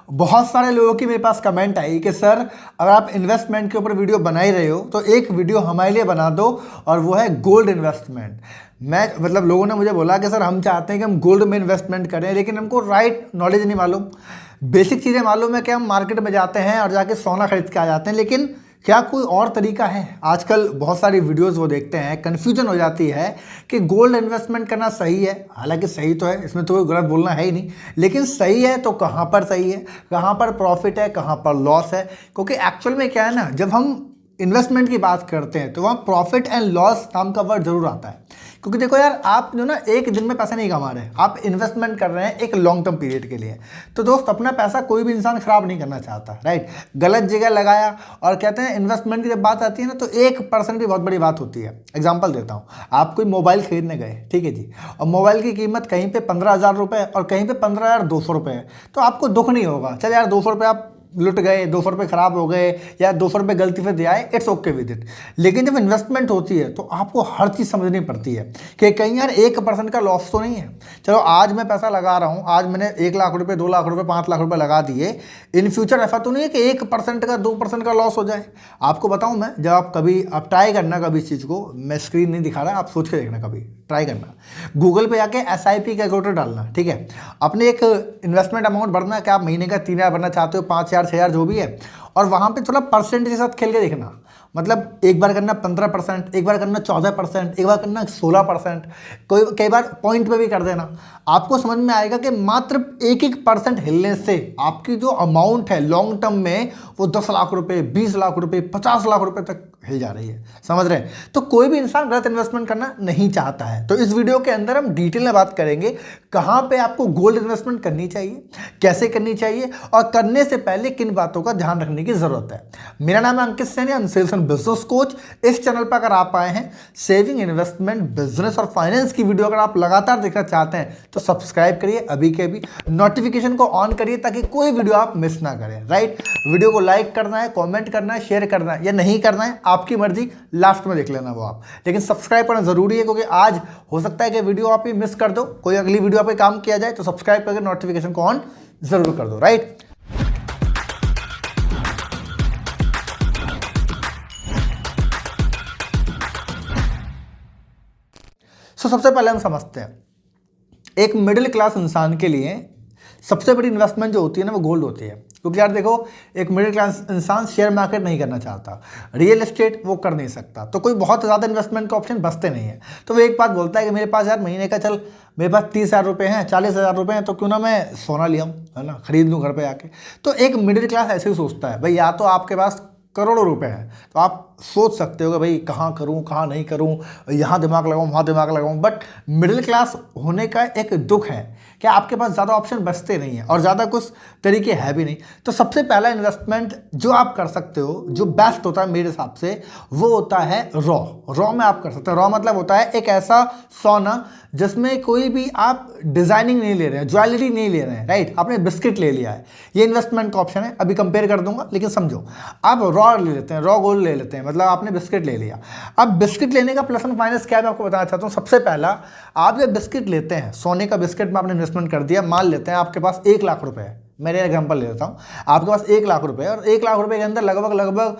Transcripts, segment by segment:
बहुत सारे लोगों की मेरे पास कमेंट आई कि सर अगर आप इन्वेस्टमेंट के ऊपर वीडियो बना ही रहे हो तो एक वीडियो हमारे लिए बना दो और वो है गोल्ड इन्वेस्टमेंट। मैं मतलब लोगों ने मुझे बोला कि सर हम चाहते हैं कि हम गोल्ड में इन्वेस्टमेंट करें लेकिन हमको राइट नॉलेज नहीं मालूम, बेसिक चीज़ें मालूम है कि हम मार्केट में जाते हैं और जाके सोना खरीद के आ जाते हैं, लेकिन क्या कोई और तरीका है। आजकल बहुत सारी वीडियोस वो देखते हैं, कन्फ्यूजन हो जाती है कि गोल्ड इन्वेस्टमेंट करना सही है। हालांकि सही तो है, इसमें तो कोई गलत बोलना है ही नहीं, लेकिन सही है तो कहाँ पर सही है, कहाँ पर प्रॉफिट है, कहाँ पर लॉस है। क्योंकि एक्चुअल में क्या है ना, जब हम इन्वेस्टमेंट की बात करते हैं तो वहाँ प्रॉफिट एंड लॉस नाम का वर्ड जरूर आता है। क्योंकि देखो यार, आप जो ना एक दिन में पैसा नहीं कमा रहे, आप इन्वेस्टमेंट कर रहे हैं एक लॉन्ग टर्म पीरियड के लिए। तो दोस्त, अपना पैसा कोई भी इंसान खराब नहीं करना चाहता, राइट। गलत जगह लगाया, और कहते हैं इन्वेस्टमेंट की जब बात आती है ना तो 1% भी बहुत बड़ी बात होती है। एग्जाम्पल देता हूँ, आप कोई मोबाइल खरीदने गए, ठीक है जी, और मोबाइल की कीमत कहीं पे 15,000 रुपये और कहीं पे 15,200 रुपये है, तो आपको दुख नहीं होगा, चल यार 200 रुपये आप लुट गए, 200 रुपये खराब हो गए या 200 रुपये गलती से दे आए, इट्स ओके विद इट। लेकिन जब इन्वेस्टमेंट होती है तो आपको हर चीज़ समझनी पड़ती है कि कहीं यार 1% का लॉस तो नहीं है। चलो आज मैं पैसा लगा रहा हूँ, आज मैंने 1 लाख रुपये, 2 लाख रुपये, 5 लाख रुपये लगा दिए, इन फ्यूचर ऐसा तो नहीं है कि 1% का 2% का लॉस हो जाए। आपको बताऊँ मैं, जब आप ट्राई करना कभी इस चीज़ को, मैं स्क्रीन नहीं दिखा रहा, आप सोच के देखना, कभी ट्राई करना, गूगल पे जाके SIP कैलकुलेटर डालना, ठीक है। अपने एक इन्वेस्टमेंट अमाउंट भरना है कि आप महीने का 3,000 भरना चाहते हो, 5,000, 6,000 जो भी है, और वहाँ पे थोड़ा परसेंटेज के साथ खेल के देखना। मतलब एक बार करना 15%, एक बार करना 14%, एक बार करना 16%, कई बार पॉइंट पे भी कर देना। आपको समझ में आएगा कि मात्र 1% हिलने से आपकी जो अमाउंट है लॉन्ग टर्म में वो 10 लाख रुपए, 20 लाख रुपए, 50 लाख रुपए तक हिल जा रही है। समझ रहे हैं? तो कोई भी इंसान गलत इन्वेस्टमेंट करना नहीं चाहता है। तो इस वीडियो के अंदर हम डिटेल में बात करेंगे कहाँ पे आपको गोल्ड इन्वेस्टमेंट करनी चाहिए, कैसे करनी चाहिए, और करने से पहले किन बातों का ध्यान रखने की जरूरत है। मेरा नाम है Ankit Saini, sales and business coach. इस चैनल पर अगर आप आए हैं सेविंग, इन्वेस्टमेंट, बिजनेस और फाइनेंस की वीडियो अगर आप लगातार देखना चाहते हैं तो सब्सक्राइब करिए अभी के अभी, नोटिफिकेशन को ऑन करिए ताकि कोई वीडियो आप मिस ना करें, राइट। वीडियो को लाइक करना है, कमेंट करना है, शेयर करना है या नहीं करना है आपकी मर्जी, लास्ट में देख लेना वो आप, लेकिन सब्सक्राइब करना जरूरी है, क्योंकि आज हो सकता है कि वीडियो आप ही मिस कर दो, कोई अगली वीडियो आप पे काम किया जाए, तो सब्सक्राइब करके नोटिफिकेशन को ऑन जरूर कर दो, राइट। सबसे पहले हम समझते हैं, एक मिडिल क्लास इंसान के लिए सबसे बड़ी इन्वेस्टमेंट जो होती है ना वो गोल्ड होती है। क्योंकि यार देखो, एक मिडिल क्लास इंसान शेयर मार्केट नहीं करना चाहता, रियल एस्टेट वो कर नहीं सकता, तो कोई बहुत ज़्यादा इन्वेस्टमेंट का ऑप्शन बचते नहीं है। तो वो एक बात बोलता है कि मेरे पास यार महीने का, चल मेरे पास 30,000 रुपये हैं, 40,000 रुपये हैं, तो क्यों ना मैं सोना लिया हूँ, है ना, खरीद लूँ घर पे आके। तो एक मिडिल क्लास ऐसे ही सोचता है भाई, या तो आपके पास करोड़ों रुपए हैं तो आप सोच सकते हो कि भाई कहाँ करूँ, कहाँ नहीं करूँ, यहाँ दिमाग लगाऊँ, वहाँ दिमाग लगाऊँ। बट मिडिल क्लास होने का एक दुख है कि आपके पास ज़्यादा ऑप्शन बचते नहीं हैं और ज़्यादा कुछ तरीके है भी नहीं। तो सबसे पहला इन्वेस्टमेंट जो आप कर सकते हो, जो बेस्ट होता है मेरे हिसाब से, वो होता है रॉ में आप कर सकते हो। रॉ मतलब होता है एक ऐसा सोना जिसमें कोई भी आप डिजाइनिंग नहीं ले रहे हैं, ज्वेलरी नहीं ले रहे हैं, राइट। आपने बिस्किट ले लिया है, ये इन्वेस्टमेंट का ऑप्शन है, अभी कंपेयर कर दूंगा, लेकिन समझो आप रॉ ले लेते हैं, रॉ गोल्ड ले लेते हैं, मतलब आपने बिस्किट ले लिया। अब बिस्किट लेने का प्लस एंड माइनस क्या है मैं आपको बताना चाहता हूँ। सबसे पहला, आप जब बिस्किट लेते हैं, सोने का बिस्किट में आपने इन्वेस्टमेंट कर दिया, मान लेते हैं आपके पास 1 लाख रुपए है, मेरे एग्जांपल ले लेता हूँ, आपके पास 1 लाख रुपए और 1 लाख रुपए के अंदर लगभग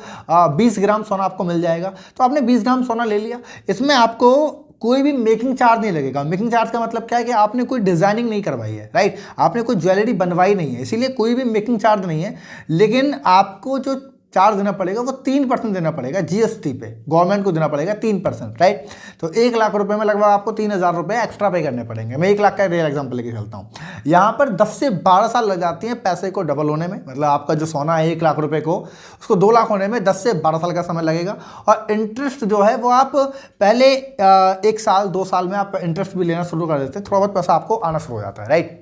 20 ग्राम सोना आपको मिल जाएगा। तो आपने 20 ग्राम सोना ले लिया, इसमें आपको कोई भी मेकिंग चार्ज नहीं लगेगा। मेकिंग चार्ज का मतलब क्या है कि आपने कोई डिजाइनिंग नहीं करवाई है, राइट, आपने कोई ज्वेलरी बनवाई नहीं है, इसीलिए कोई भी मेकिंग चार्ज नहीं है। लेकिन आपको जो चार्ज देना पड़ेगा वो 3% देना पड़ेगा, GST पे गवर्नमेंट को देना पड़ेगा 3%, राइट। तो 1 लाख रुपए में लगभग आपको 3,000 रुपये एक्स्ट्रा पे करने पड़ेंगे। मैं 1 लाख का रियल एग्जांपल लेके चलता हूँ। यहाँ पर 10 से 12 साल लग जाती हैं पैसे को डबल होने में, मतलब आपका जो सोना है 1 लाख रुपए को, उसको 2 लाख होने में 10 से 12 साल का समय लगेगा। और इंटरेस्ट जो है वो आप पहले 1 साल 2 साल में आप इंटरेस्ट भी लेना शुरू कर देते हैं, थोड़ा बहुत पैसा आपको आना शुरू हो जाता है, राइट।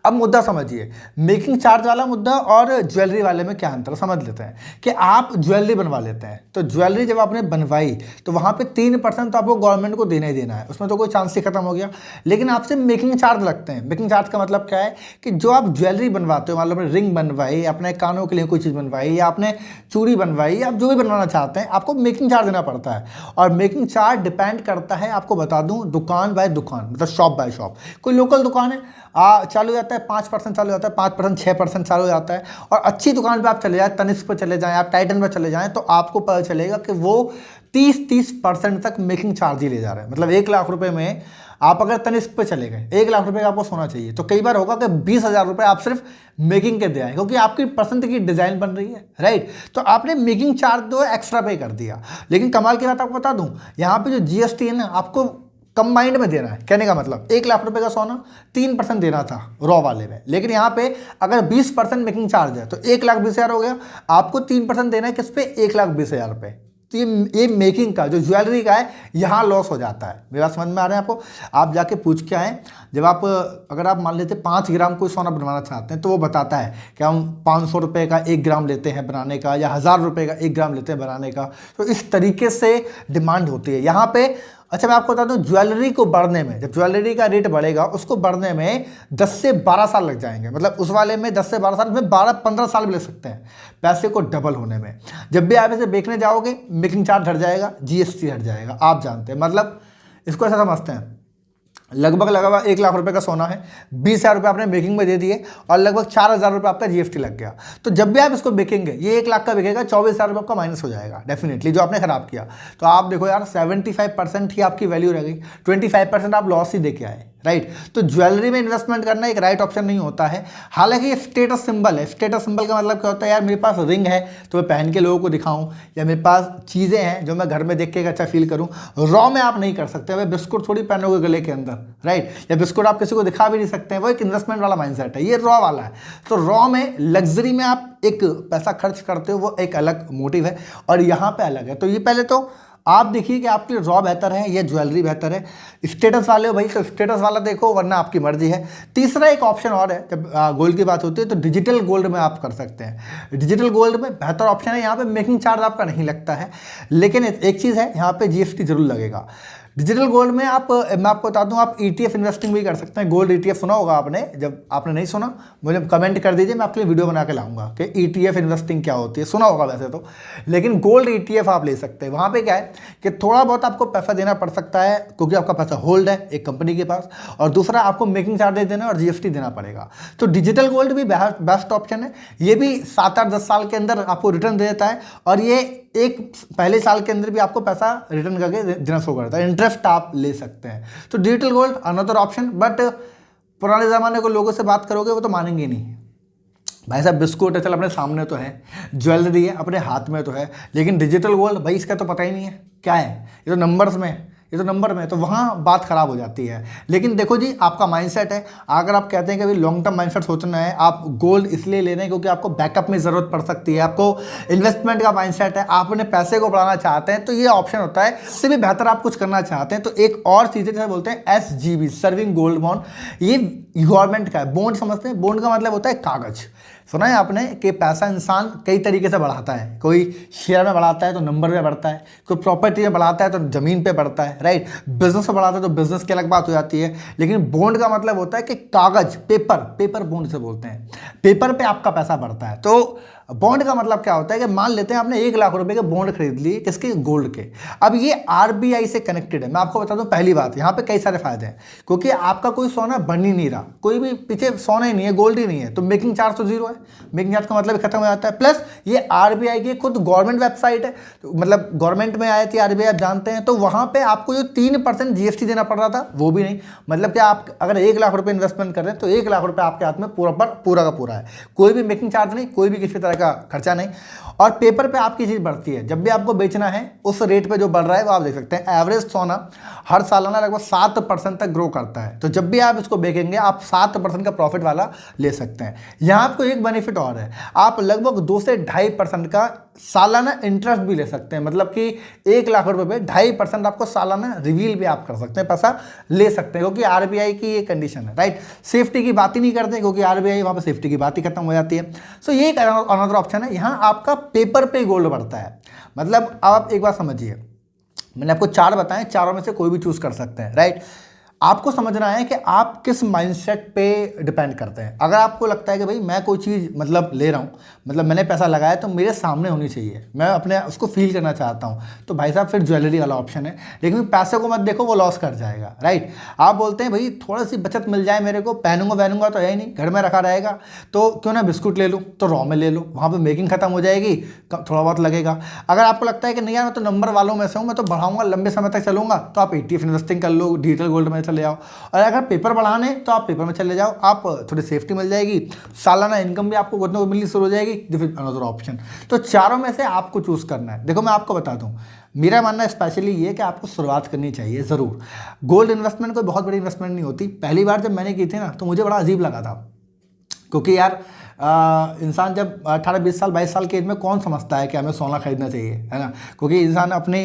अब मुद्दा समझिए, मेकिंग चार्ज वाला मुद्दा और ज्वेलरी वाले में क्या अंतर समझ लेते हैं। कि आप ज्वेलरी बनवा लेते हैं, तो ज्वेलरी जब आपने बनवाई तो वहाँ पे 3% तो आपको गवर्नमेंट को देना ही देना है, उसमें तो कोई चांस ही खत्म हो गया। लेकिन आपसे मेकिंग चार्ज लगते हैं। मेकिंग चार्ज का मतलब क्या है कि जो आप ज्वेलरी बनवाते हो, मान लो आपने रिंग बनवाई, अपने कानों के लिए कोई चीज़ बनवाई, या आपने चूड़ी बनवाई, आप जो भी बनवाना चाहते हैं, आपको मेकिंग चार्ज देना पड़ता है। और मेकिंग चार्ज डिपेंड करता है, आपको बता दूँ, दुकान बाय दुकान, मतलब शॉप बाय शॉप। कोई लोकल दुकान है, चालू जाता है है 5% चालू हो जाता है, 5%, 6% चालू हो जाता है। और अच्छी दुकान पे आप चले जाए, तनिष्क पे चले जाएं, आप टाइटन पे चले जाएं, तो आपको पता चलेगा कि वो 30% तक मेकिंग चार्ज ही ले जा रहे हैं। मतलब 1 लाख रुपए में आप अगर तनिष्क पे चले गए, 1 लाख रुपए का आपको सोना चाहिए, तो कई बार होगा कि 20,000 रुपए आप सिर्फ मेकिंग के दे आए, क्योंकि आपकी पसंद की डिजाइन बन रही है, राइट। तो आपने मेकिंग चार्ज जो है एक्स्ट्रा पे कर दिया। लेकिन कमाल की बात आपको बता दूं, यहाँ पे जो जीएसटी है ना, आपको कंबाइंड में देना है। कहने का मतलब 1 लाख रुपए का सोना 3% देना था रॉ वाले में, लेकिन यहाँ पे अगर 20% मेकिंग चार्ज है तो 1,20,000 हो गया। आपको 3% देना है किस पे? 1,20,000 रुपये। तो ये मेकिंग का जो ज्वेलरी का है यहाँ लॉस हो जाता है। मेरा समझ में आ रहा है आपको? आप जाके पूछ के आए, जब आप अगर आप मान लेते 5 ग्राम कोई सोना बनवाना चाहते हैं तो वो बताता है कि हम 500 रुपये का 1 ग्राम लेते हैं बनाने का, या 1000 रुपये का 1 ग्राम लेते हैं बनाने का। तो इस तरीके से डिमांड होती है यहाँ पे। अच्छा, मैं आपको बता दूं, ज्वेलरी को बढ़ने में, जब ज्वेलरी का रेट बढ़ेगा उसको बढ़ने में 10 से 12 साल लग जाएंगे। मतलब उस वाले में 10 से 12 साल में 12-15 साल भी लग सकते हैं पैसे को डबल होने में। जब भी आप इसे बेचने जाओगे मेकिंग चार्ज हट जाएगा, जीएसटी हट जाएगा, आप जानते हैं। मतलब इसको ऐसा समझते हैं, लगभग 1 लाख रुपए का सोना है, 20,000 रुपये आपने मेकिंग में दे दिए और लगभग 4,000 रुपये आपका जीएसटी लग गया। तो जब भी आप इसको बेचेंगे, ये 1 लाख का बिकेगा, 24,000 रुपये आपका माइनस हो जाएगा डेफिनेटली, जो आपने खराब किया। तो आप देखो यार, 75% ही आपकी वैल्यू रह गई, 25% आप लॉस ही दे के आए, राइट। तो ज्वेलरी में इन्वेस्टमेंट करना एक राइट ऑप्शन नहीं होता है। हालांकि ये स्टेटस सिंबल है। स्टेटस सिंबल का मतलब क्या होता है? यार मेरे पास रिंग है तो मैं पहन के लोगों को दिखाऊं, या मेरे पास चीज़ें हैं जो मैं घर में देख के अच्छा फील करूं। रॉ में आप नहीं कर सकते। भाई बिस्कुट थोड़ी पहनोगे गले के अंदर, राइट, या बिस्कुट आप किसी को दिखा भी नहीं सकते हैं। वो एक इन्वेस्टमेंट वाला माइंडसेट है, ये रॉ वाला है। तो रॉ में लग्जरी में आप एक पैसा खर्च करते हो, वो एक अलग मोटिव है, और यहाँ पे अलग है। तो ये पहले तो आप देखिए कि आपके लिए रॉ बेहतर है या ज्वेलरी बेहतर है। स्टेटस वाले हो भाई तो स्टेटस वाला देखो, वरना आपकी मर्जी है। तीसरा एक ऑप्शन और है, जब गोल्ड की बात होती है तो डिजिटल गोल्ड में आप कर सकते हैं। डिजिटल गोल्ड में बेहतर ऑप्शन है, यहाँ पे मेकिंग चार्ज आपका नहीं लगता है, लेकिन एक चीज़ है, यहाँ पे जीएसटी जरूर लगेगा। डिजिटल गोल्ड में मैं आपको बता दूं, आप ईटीएफ इन्वेस्टिंग भी कर सकते हैं। गोल्ड ईटीएफ सुना होगा आपने, जब आपने नहीं सुना मुझे कमेंट कर दीजिए, मैं आपके लिए वीडियो बना के लाऊंगा कि ईटीएफ इन्वेस्टिंग क्या होती है। सुना होगा वैसे तो, लेकिन गोल्ड ईटीएफ आप ले सकते हैं। वहाँ पे क्या है कि थोड़ा बहुत आपको पैसा देना पड़ सकता है, क्योंकि आपका पैसा होल्ड है एक कंपनी के पास, और दूसरा आपको मेकिंग चार्जेस देना और जीएसटी देना पड़ेगा। तो डिजिटल गोल्ड भी बेस्ट ऑप्शन है। ये भी 7-8-10 साल के अंदर आपको रिटर्न दे देता है, और ये एक पहले साल के अंदर भी आपको पैसा रिटर्न करके देना शुरू करता है, इंटरेस्ट आप ले सकते हैं। तो digital gold another option. But पुराने ज़माने को लोगों से बात करोगे वो तो मानेंगे नहीं। भाई साहब बिस्कुट है, चल अपने सामने तो है, ज्वेलरी है अपने हाथ में तो है, लेकिन डिजिटल गोल्ड भाई इसका तो पता ही नहीं है क्या है, ये तो नंबर्स में है, ये तो नंबर में, तो वहाँ बात खराब हो जाती है। लेकिन देखो जी, आपका माइंडसेट है। अगर आप कहते हैं कि भाई लॉन्ग टर्म माइंडसेट सोचना है, आप गोल्ड इसलिए ले रहे हैं क्योंकि आपको बैकअप में ज़रूरत पड़ सकती है, आपको इन्वेस्टमेंट का माइंडसेट है, आप अपने पैसे को बढ़ाना चाहते हैं, तो ये ऑप्शन होता है। इससे भी बेहतर आप कुछ करना चाहते हैं तो एक और चीज़ है जैसे बोलते हैं SGB, सर्विंग गोल्ड बॉन्ड। ये गवर्नमेंट का है। बॉन्ड समझते हैं? बॉन्ड का मतलब होता है कागज। सुना है आपने कि पैसा इंसान कई तरीके से बढ़ाता है। कोई शेयर में बढ़ाता है तो नंबर में बढ़ता है, कोई प्रॉपर्टी में बढ़ाता है तो ज़मीन पे बढ़ता है, राइट। बिजनेस में बढ़ाता है तो बिजनेस की अलग बात हो जाती है। लेकिन बॉन्ड का मतलब होता है कि कागज, पेपर बॉन्ड से बोलते हैं, पेपर पे आपका पैसा बढ़ता है। तो बॉन्ड का मतलब क्या होता है कि मान लेते हैं आपने 1 लाख रुपए के बॉन्ड खरीद लिए, किसके? गोल्ड के। अब ये RBI से कनेक्टेड है। मैं आपको बता दूं, पहली बात यहाँ पे कई सारे फायदे हैं, क्योंकि आपका कोई सोना बन ही नहीं रहा, कोई भी पीछे सोना ही नहीं है, गोल्ड ही नहीं है, तो मेकिंग चार्ज तो जीरो है। मेकिंग चार्ज का मतलब खत्म हो जाता है। प्लस ये RBI की खुद गवर्नमेंट वेबसाइट है, तो मतलब गवर्नमेंट में आई थी RBI, आप जानते हैं। तो वहाँ पर आपको जो 3% GST देना पड़ रहा था वो भी नहीं। मतलब कि आप अगर 1 लाख रुपये इन्वेस्टमेंट कर रहे हैं तो 1 लाख रुपये आपके हाथ में पूरा का पूरा है, कोई भी मेकिंग चार्ज नहीं, कोई भी किसी तरह का खर्चा नहीं। और पेपर पे आपकी चीज़ बढ़ती है। जब भी आपको बेचना है उस रेट पे जो बढ़ रहा है वो आप देख सकते हैं। एवरेज सोना हर सालाना लगभग 7% तक ग्रो करता है। तो जब भी आप इसको बेचेंगे आप 7% का प्रॉफिट वाला ले सकते हैं। यहाँ आपको एक बेनिफिट और है, आप लगभग 2 से 2.5% का सालाना इंटरेस्ट भी ले सकते हैं। मतलब कि 1 लाख रुपए पे 2.5% आपको सालाना रिवील भी आप कर सकते हैं, पैसा ले सकते हैं, क्योंकि RBI की ये कंडीशन है, राइट। सेफ्टी की बात ही नहीं करते क्योंकि RBI वहाँ पे सेफ्टी की बात ही खत्म हो जाती है। सो ये एक अनदर ऑप्शन है। यहाँ आपका पेपर पे गोल्ड बढ़ता है। मतलब आप एक बात समझिए, मैंने आपको 4 बताएं, चारों में से कोई भी चूज कर सकते हैं, राइट। आपको समझना है कि आप किस माइंडसेट पे डिपेंड करते हैं। अगर आपको लगता है कि भाई मैं कोई चीज़ मतलब ले रहा हूँ, मतलब मैंने पैसा लगाया तो मेरे सामने होनी चाहिए, मैं अपने उसको फील करना चाहता हूँ, तो भाई साहब फिर ज्वेलरी वाला ऑप्शन है। लेकिन पैसे को मत देखो, वो लॉस कर जाएगा, राइट। आप बोलते हैं भाई थोड़ी सी बचत मिल जाए मेरे को, पहनूंगा तो है ही नहीं, घर में रखा रहेगा, तो क्यों ना बिस्कुट ले लूँ, तो रॉ में ले लो, वहाँ पर मेकिंग खत्म हो जाएगी, थोड़ा बहुत लगेगा। अगर आपको लगता है कि नहीं यार मैं तो नंबर वालों में से हूँ, मैं तो बढ़ाऊंगा, लंबे समय तक चलूंगा, तो आप ETF इन्वेस्टिंग कर लो, डिजिटल गोल्ड में चले जाओ। और अगर पेपर बढ़ाने तो आप पेपर में चले जाओ, आप थोड़ी सेफ्टी मिल जाएगी, सालाना इनकम भी आपको कुछ ना कुछ मिलनी शुरू हो जाएगी, फिर अनदर ऑप्शन। तो चारों में से आपको चूज करना है। देखो मैं आपको बता दूं, मेरा मानना स्पेशली ये कि आपको शुरुआत करनी चाहिए ज़रूर। गोल्ड इन्वेस्टमेंट कोई बहुत बड़ी इन्वेस्टमेंट नहीं होती। पहली बार जब मैंने की थी ना, तो मुझे बड़ा अजीब लगा था, क्योंकि यार इंसान जब 18, 20 साल, 22 साल की एज में कौन समझता है कि हमें सोना खरीदना चाहिए, है ना, क्योंकि इंसान अपने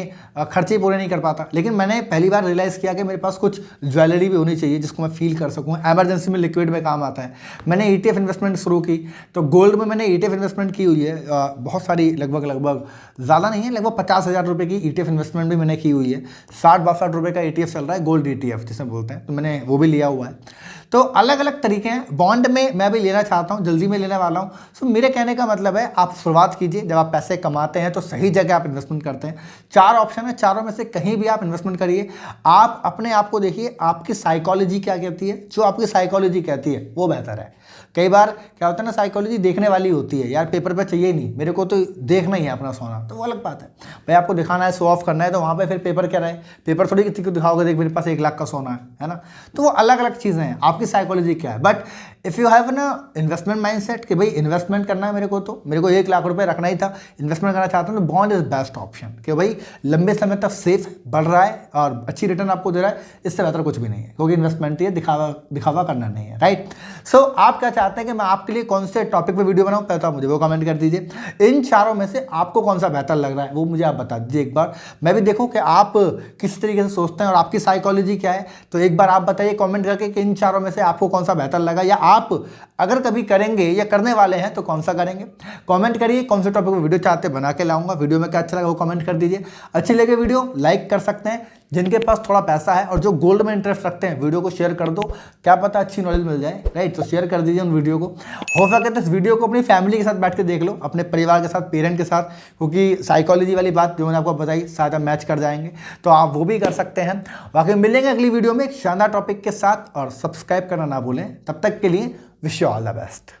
खर्चे पूरे नहीं कर पाता। लेकिन मैंने पहली बार रियलाइज़ किया कि मेरे पास कुछ ज्वेलरी भी होनी चाहिए जिसको मैं फील कर सकूँ, एमरजेंसी में लिक्विड में काम आता है। मैंने ETF इन्वेस्टमेंट शुरू की, तो गोल्ड में मैंने ETF इन्वेस्टमेंट की हुई है बहुत सारी, लगभग ज़्यादा नहीं है, लगभग 50,000 रुपये की ETF इन्वेस्टमेंट भी मैंने की हुई है। 60-62 रुपये का ETF चल रहा है, गोल्ड ETF जिसे बोलते हैं, तो मैंने वो भी लिया हुआ है। तो अलग अलग तरीके हैं। बॉन्ड में मैं भी लेना चाहता हूँ, जल्दी में लेने वाला हूँ। सो मेरे कहने का मतलब है आप शुरुआत कीजिए, जब आप पैसे कमाते हैं तो सही जगह आप इन्वेस्टमेंट करते हैं। 4 ऑप्शन है, चारों में से कहीं भी आप इन्वेस्टमेंट करिए। आप अपने आप को देखिए, आपकी साइकोलॉजी क्या कहती है, जो आपकी साइकोलॉजी कहती है वो बेहतर है। कई बार क्या होता है ना, साइकोलॉजी देखने वाली होती है, यार पेपर पे चाहिए नहीं, मेरे को तो देखना ही है अपना सोना, तो वो अलग बात है। भाई आपको दिखाना है, शो ऑफ करना है, तो वहाँ पे फिर पेपर क्या रहे, पेपर थोड़ी किसी को दिखाओगे देख मेरे पास 1 लाख का सोना है ना। तो वो अलग अलग चीज़ें हैं, आपकी साइकोलॉजी क्या है। बट इफ़ यू हैव ना इन्वेस्टमेंट माइंडसेट कि भाई इन्वेस्टमेंट करना है मेरे को, तो मेरे को 1 लाख रुपए रखना ही था, इन्वेस्टमेंट करना चाहता हूँ, तो बॉन्ड इज बेस्ट ऑप्शन कि भाई लंबे समय तक सेफ बढ़ रहा है और अच्छी रिटर्न आपको दे रहा है, इससे बेहतर कुछ भी नहीं है, क्योंकि इन्वेस्टमेंट ही है, दिखावा करना नहीं है, राइट। सो आप क्या चाहते हैं कि मैं आपके लिए कौन से टॉपिक पे वीडियो बनाऊं, पहले तो आप मुझे वो कमेंट कर दीजिए। इन चारों में से आपको कौन सा बेहतर लग रहा है वो मुझे आप बता दीजिए एक बार, मैं भी देखूं कि आप किस तरीके से सोचते हैं और आपकी साइकोलॉजी क्या है। तो एक बार आप बताइए कमेंट करके कि इन चारों में से आपको कौन सा बेहतर लगा, या आप अगर कभी करेंगे या करने वाले हैं तो कौन सा करेंगे। कमेंट करिए कौन से टॉपिक पर वीडियो चाहते बना के लाऊंगा, वीडियो में क्या अच्छा लगा वो कमेंट कर दीजिए। अच्छी लगे वीडियो लाइक कर सकते हैं, जिनके पास थोड़ा पैसा है और जो गोल्ड में इंटरेस्ट रखते हैं वीडियो को शेयर कर दो, क्या पता अच्छी नॉलेज मिल जाए, राइट। तो शेयर कर दीजिए उन वीडियो को। हो सके तो इस वीडियो को अपनी फैमिली के साथ बैठ के देख लो, अपने परिवार के साथ, पेरेंट के साथ, क्योंकि साइकोलॉजी वाली बात जो मैंने आपको बताई शायद मैच कर जाएंगे, तो आप वो भी कर सकते हैं। बाकी मिलेंगे अगली वीडियो में एक शानदार टॉपिक के साथ, और सब्सक्राइब करना ना भूलें। तब तक के लिए wish you all the best.